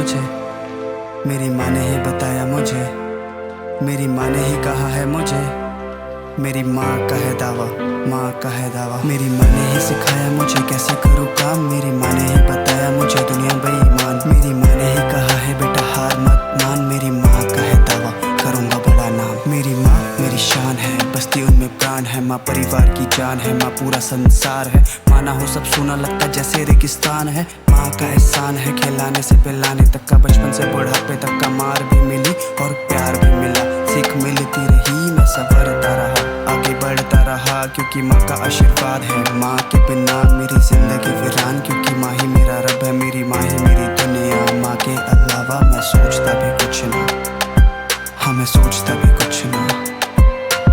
मुझे, मेरी माँ ने ही बताया मुझे, मेरी माँ ने ही कहा है मुझे, मेरी माँ का है दावा, माँ का है दावा। मेरी माँ ने ही सिखाया मुझे कैसे करूँ काम, मेरी माँ ने ही बताया मुझे दुनिया बेईमान। मेरी माँ ने ही कहा है बेटा हार मत मान, मेरी माँ का है दावा करूँगा बड़ा नाम। मेरी माँ मेरी शान है, बसती उनमें प्राण है, माँ परिवार की जान है, माँ पूरा संसार है। माना हो सब सोना लगता जैसे रेगिस्तान है, माँ का एहसान है खिलाने से पिलाने तक का, बचपन से बुढ़ापे तक का। मार भी मिली और प्यार भी मिला, सीख मिलती रही, मैं संवरता रहा, आगे बढ़ता रहा, क्योंकि माँ का आशीर्वाद है। माँ के बिना मेरी जिंदगी वीरान, क्योंकि माँ ही मेरा रब है, मेरी माँ ही मेरी दुनिया। माँ के अलावा मैं सोचता भी कुछ ना, हाँ मैं सोचता भी कुछ ना।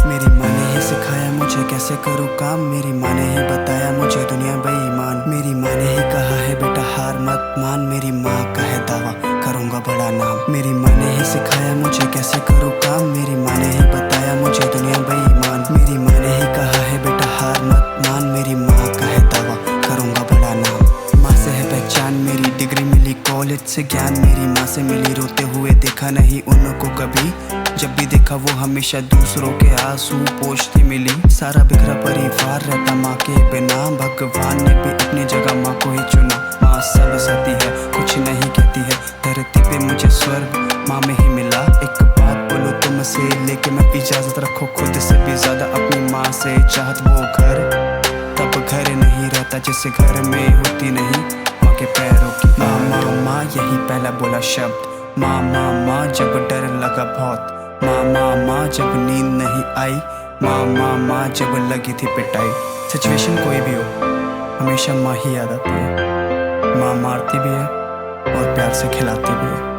मेरी माँ ने ही सिखाया मुझे कैसे करूँ काम, मेरी माँ ने ही बताया मुझे दुनिया बेईमान। मेरी माँ ने ही कहा है बेटा हार मत मान, मेरी माँ का है दावा करूँगा बड़ा नाम। मेरी माँ ने ही सिखाया मुझे कैसे करूँ काम, मेरी माँ ने ही बताया मुझे दुनिया बेईमान। मेरी माँ ने ही कहा है बेटा हार मत मान, मेरी माँ का है दावा करूँगा बड़ा नाम। माँ से है पहचान मेरी, डिग्री मिली कॉलेज से ज्ञान, मेरी माँ से मिली रोते हुए देखा नहीं उनको कभी, जब भी देखा वो हमेशा दूसरों के आंसू पोंछती मिली। सारा बिखरा परिवार रहता माँ के बिना, भगवान ने भी अपनी जगह माँ को ही चुना। माँ सब सहती है कुछ नहीं कहती है, धरती पे मुझे स्वर्ग माँ में ही मिला। एक बात बोलो तुमसे लेके मैं इजाजत रखो खुद से भी ज्यादा अपनी माँ से, चाहत वो घर तब घर नहीं रहता जिस घर में होती नहीं माँ के पैरों की। माँ माँ माँ यही पहला बोला शब्द, माँ माँ माँ जब डर लगा बहुत, माँ माँ माँ जब नींद नहीं आई, माँ माँ माँ जब लगी थी पिटाई। सिचुएशन कोई भी हो हमेशा माँ ही याद आती है, माँ मारती भी है और प्यार से खिलाती भी है।